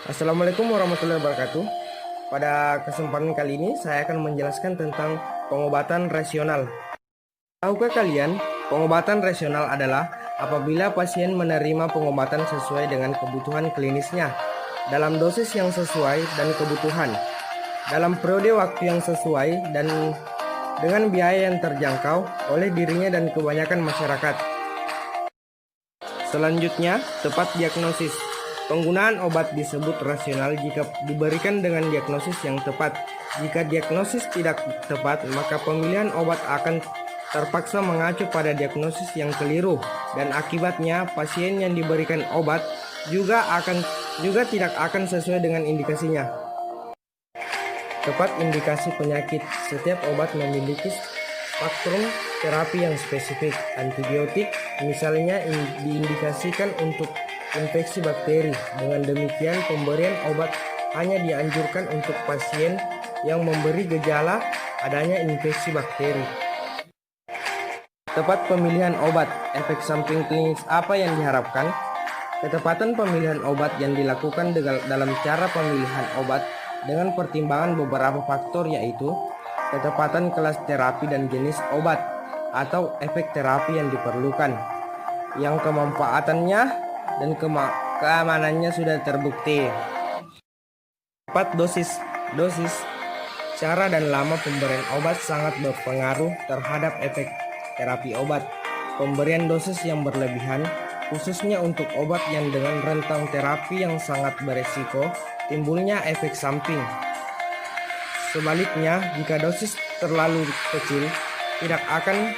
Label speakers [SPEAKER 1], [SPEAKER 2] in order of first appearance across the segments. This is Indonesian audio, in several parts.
[SPEAKER 1] Assalamualaikum warahmatullahi wabarakatuh. Pada kesempatan kali ini saya akan menjelaskan tentang pengobatan rasional. Tahukah kalian, pengobatan rasional adalah apabila pasien menerima pengobatan sesuai dengan kebutuhan klinisnya, dalam dosis yang sesuai dan kebutuhan, dalam periode waktu yang sesuai dan dengan biaya yang terjangkau oleh dirinya dan kebanyakan masyarakat. Selanjutnya, tepat diagnosis. Penggunaan obat disebut rasional jika diberikan dengan diagnosis yang tepat. Jika diagnosis tidak tepat, maka pemilihan obat akan terpaksa mengacu pada diagnosis yang keliru, dan akibatnya pasien yang diberikan obat juga tidak akan sesuai dengan indikasinya. Tepat indikasi penyakit. Setiap obat memiliki spektrum terapi yang spesifik. Antibiotik misalnya diindikasikan untuk infeksi bakteri. Dengan demikian, pemberian obat hanya dianjurkan untuk pasien yang memberi gejala adanya infeksi bakteri. Tepat pemilihan obat. Efek samping klinis apa yang diharapkan? Ketepatan pemilihan obat yang dilakukan dalam cara pemilihan obat dengan pertimbangan beberapa faktor, yaitu ketepatan kelas terapi dan jenis obat atau efek terapi yang diperlukan, yang kemanfaatannya dan keamanannya sudah terbukti. Tepat dosis. Cara dan lama pemberian obat sangat berpengaruh terhadap efek terapi obat. Pemberian dosis yang berlebihan, khususnya untuk obat yang dengan rentang terapi yang sangat beresiko timbulnya efek samping. Sebaliknya, jika dosis terlalu kecil, tidak akan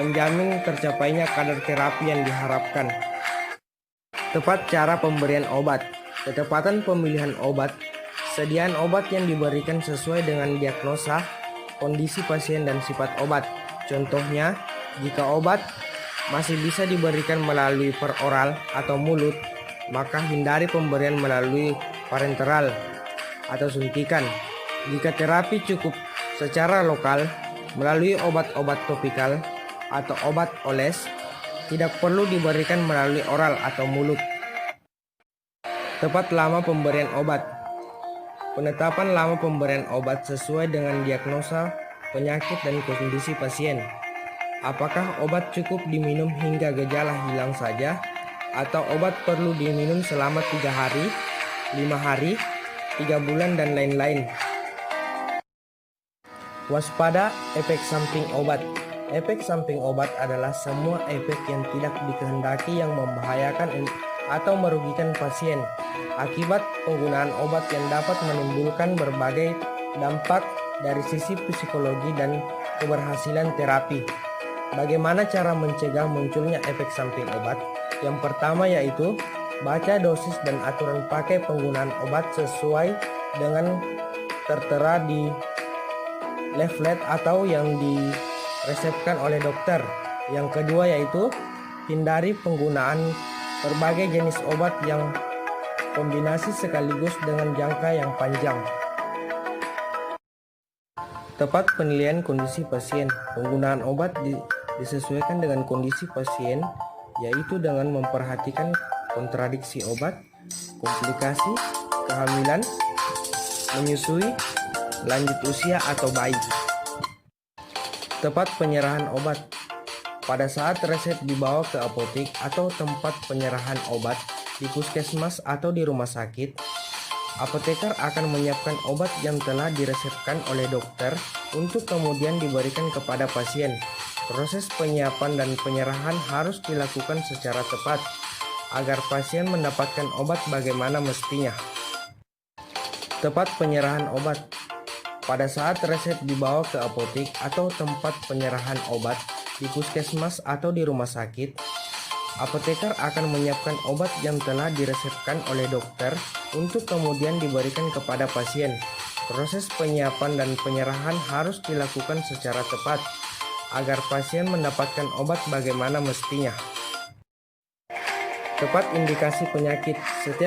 [SPEAKER 1] menjamin tercapainya kadar terapi yang diharapkan. Tepat cara pemberian obat. Ketepatan pemilihan obat. Sediaan obat yang diberikan sesuai dengan diagnosa, kondisi pasien dan sifat obat. Contohnya, jika obat masih bisa diberikan melalui peroral atau mulut, maka hindari pemberian melalui parenteral atau suntikan. Jika terapi cukup secara lokal melalui obat-obat topikal atau obat oles, tidak perlu diberikan melalui oral atau mulut. Tepat lama pemberian obat. Penetapan lama pemberian obat sesuai dengan diagnosa penyakit dan kondisi pasien. Apakah obat cukup diminum hingga gejala hilang saja, atau obat perlu diminum selama 3 hari, 5 hari, 3 bulan, dan lain-lain. Waspada efek samping obat. Efek samping obat adalah semua efek yang tidak dikehendaki yang membahayakan atau merugikan pasien akibat penggunaan obat yang dapat menimbulkan berbagai dampak dari sisi psikologi dan keberhasilan terapi. Bagaimana cara mencegah munculnya efek samping obat? Yang pertama yaitu baca dosis dan aturan pakai penggunaan obat sesuai dengan tertera di leaflet atau yang diresepkan oleh dokter. Yang kedua yaitu hindari penggunaan berbagai jenis obat yang kombinasi sekaligus dengan jangka yang panjang. Tepat penilaian kondisi pasien. Penggunaan obat disesuaikan dengan kondisi pasien, yaitu dengan memperhatikan kontradiksi obat, komplikasi, kehamilan, menyusui, lanjut usia atau bayi. Tepat penyerahan obat. Pada saat resep dibawa ke apotek atau tempat penyerahan obat di puskesmas atau di rumah sakit, apoteker akan menyiapkan obat yang telah diresepkan oleh dokter untuk kemudian diberikan kepada pasien. Proses penyiapan dan penyerahan harus dilakukan secara tepat agar pasien mendapatkan obat bagaimana mestinya. Tepat penyerahan obat. Pada saat resep dibawa ke apotek atau tempat penyerahan obat di puskesmas atau di rumah sakit, apoteker akan menyiapkan obat yang telah diresepkan oleh dokter untuk kemudian diberikan kepada pasien. Proses penyiapan dan penyerahan harus dilakukan secara tepat agar pasien mendapatkan obat bagaimana mestinya. Tepat indikasi penyakit. Setiap